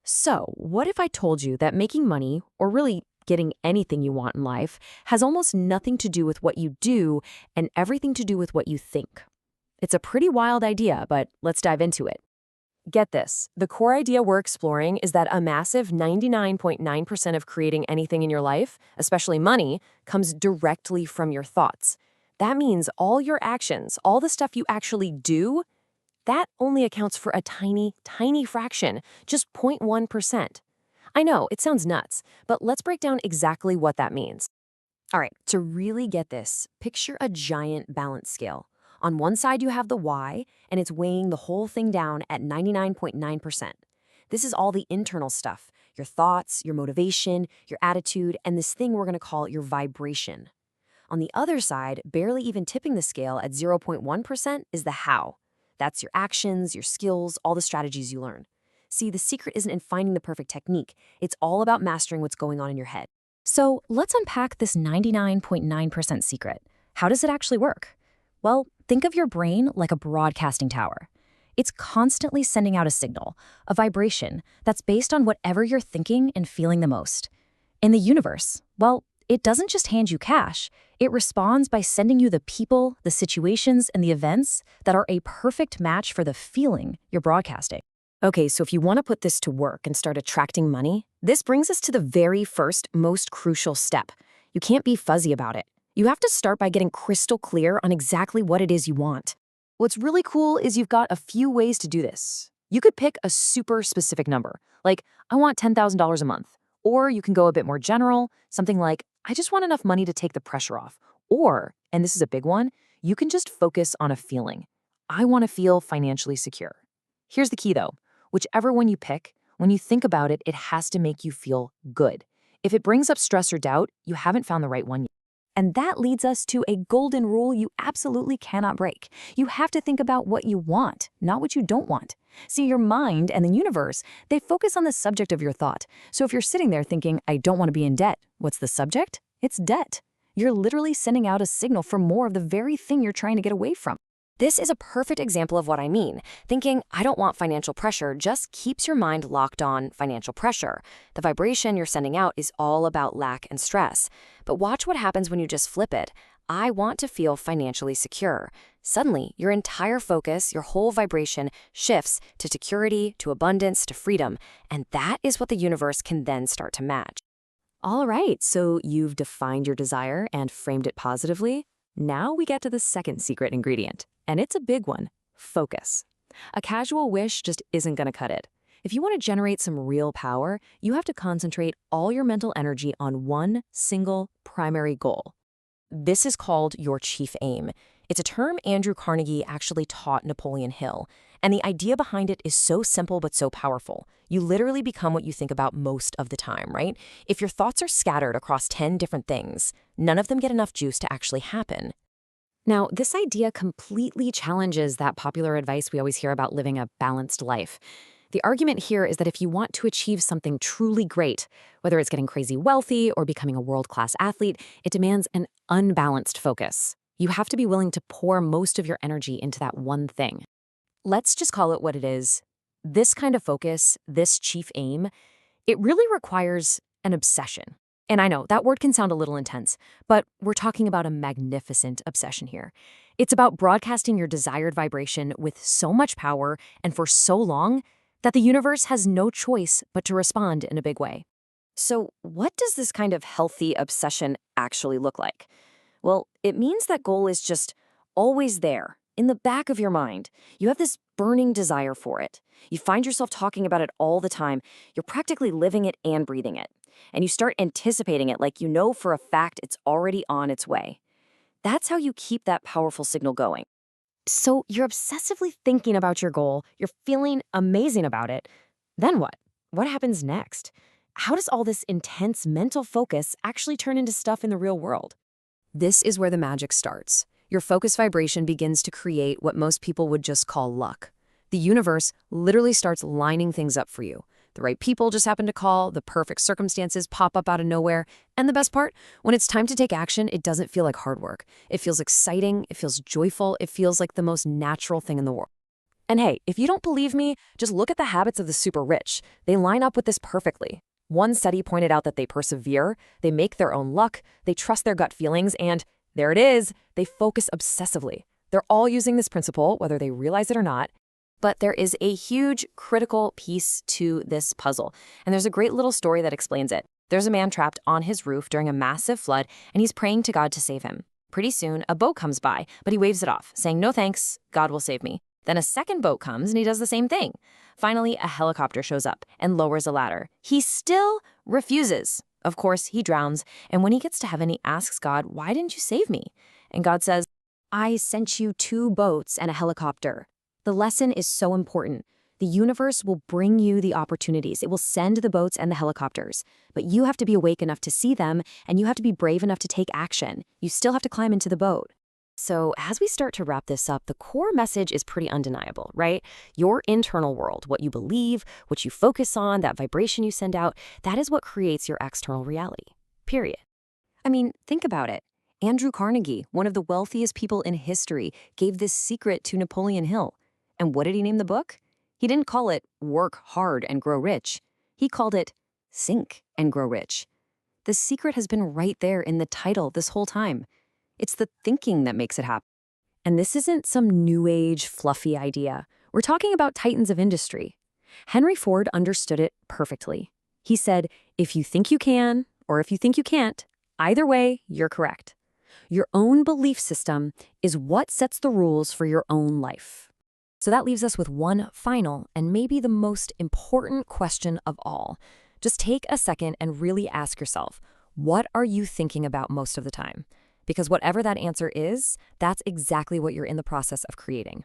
So, what if I told you that making money, or really getting anything you want in life, has almost nothing to do with what you do and everything to do with what you think? It's a pretty wild idea, but let's dive into it. Get this, the core idea we're exploring is that a massive 99.9% of creating anything in your life, especially money, comes directly from your thoughts. That means all your actions, all the stuff you actually do, that only accounts for a tiny, tiny fraction, just 0.1%. I know, it sounds nuts, but let's break down exactly what that means. All right, to really get this, picture a giant balance scale. On one side, you have the why, and it's weighing the whole thing down at 99.9%. This is all the internal stuff, your thoughts, your motivation, your attitude, and this thing we're going to call your vibration. On the other side, barely even tipping the scale at 0.1% is the how. That's your actions, your skills, all the strategies you learn. See, the secret isn't in finding the perfect technique. It's all about mastering what's going on in your head. So let's unpack this 99.9% secret. How does it actually work? Well, think of your brain like a broadcasting tower. It's constantly sending out a signal, a vibration, that's based on whatever you're thinking and feeling the most. In the universe, well, it doesn't just hand you cash. It responds by sending you the people, the situations, and the events that are a perfect match for the feeling you're broadcasting. Okay, so if you want to put this to work and start attracting money, this brings us to the very first, most crucial step. You can't be fuzzy about it. You have to start by getting crystal clear on exactly what it is you want. What's really cool is you've got a few ways to do this. You could pick a super specific number, like, I want $10,000 a month. Or you can go a bit more general, something like, I just want enough money to take the pressure off. Or, and this is a big one, you can just focus on a feeling. I want to feel financially secure. Here's the key though. Whichever one you pick, when you think about it, it has to make you feel good. If it brings up stress or doubt, you haven't found the right one yet. And that leads us to a golden rule you absolutely cannot break. You have to think about what you want, not what you don't want. See, your mind and the universe, they focus on the subject of your thought. So if you're sitting there thinking, I don't want to be in debt, what's the subject? It's debt. You're literally sending out a signal for more of the very thing you're trying to get away from. This is a perfect example of what I mean. Thinking, I don't want financial pressure, just keeps your mind locked on financial pressure. The vibration you're sending out is all about lack and stress. But watch what happens when you just flip it. I want to feel financially secure. Suddenly, your entire focus, your whole vibration shifts to security, to abundance, to freedom. And that is what the universe can then start to match. All right, so you've defined your desire and framed it positively. Now we get to the second secret ingredient, and it's a big one: focus. A casual wish just isn't going to cut it. If you want to generate some real power, you have to concentrate all your mental energy on one single primary goal. This is called your chief aim. It's a term Andrew Carnegie actually taught Napoleon Hill, and the idea behind it is so simple but so powerful. You literally become what you think about most of the time, right? If your thoughts are scattered across 10 different things, none of them get enough juice to actually happen. Now, this idea completely challenges that popular advice we always hear about living a balanced life. The argument here is that if you want to achieve something truly great, whether it's getting crazy wealthy or becoming a world-class athlete, it demands an unbalanced focus. You have to be willing to pour most of your energy into that one thing. Let's just call it what it is. This kind of focus, this chief aim, it really requires an obsession. And I know that word can sound a little intense, but we're talking about a magnificent obsession here. It's about broadcasting your desired vibration with so much power and for so long that the universe has no choice but to respond in a big way. So, what does this kind of healthy obsession actually look like? Well, it means that goal is just always there, in the back of your mind. You have this burning desire for it. You find yourself talking about it all the time. You're practically living it and breathing it. And you start anticipating it like you know for a fact it's already on its way. That's how you keep that powerful signal going. So you're obsessively thinking about your goal, you're feeling amazing about it. Then what? What happens next? How does all this intense mental focus actually turn into stuff in the real world? This is where the magic starts. Your focus vibration begins to create what most people would just call luck. The universe literally starts lining things up for you. The right people just happen to call, the perfect circumstances pop up out of nowhere, and the best part, when it's time to take action, it doesn't feel like hard work. It feels exciting, it feels joyful, it feels like the most natural thing in the world. And hey, if you don't believe me, just look at the habits of the super rich. They line up with this perfectly. One study pointed out that they persevere, they make their own luck, they trust their gut feelings, and there it is, they focus obsessively. They're all using this principle, whether they realize it or not. But there is a huge critical piece to this puzzle, and there's a great little story that explains it. There's a man trapped on his roof during a massive flood, and he's praying to God to save him. Pretty soon, a boat comes by, but he waves it off, saying, "No thanks, God will save me." Then a second boat comes, and he does the same thing. Finally, a helicopter shows up and lowers a ladder. He still refuses. Of course, he drowns, and when he gets to heaven, he asks God, "Why didn't you save me?" And God says, "I sent you 2 boats and a helicopter." The lesson is so important. The universe will bring you the opportunities. It will send the boats and the helicopters. But you have to be awake enough to see them, and you have to be brave enough to take action. You still have to climb into the boat. So as we start to wrap this up, the core message is pretty undeniable, right? Your internal world, what you believe, what you focus on, that vibration you send out, that is what creates your external reality, period. I mean, think about it. Andrew Carnegie, one of the wealthiest people in history, gave this secret to Napoleon Hill. And what did he name the book? He didn't call it Work Hard and Grow Rich. He called it Think and Grow Rich. The secret has been right there in the title this whole time. It's the thinking that makes it happen. And this isn't some new age, fluffy idea. We're talking about titans of industry. Henry Ford understood it perfectly. He said, if you think you can, or if you think you can't, either way, you're correct. Your own belief system is what sets the rules for your own life. So that leaves us with one final and maybe the most important question of all. Just take a second and really ask yourself, what are you thinking about most of the time? Because whatever that answer is, that's exactly what you're in the process of creating.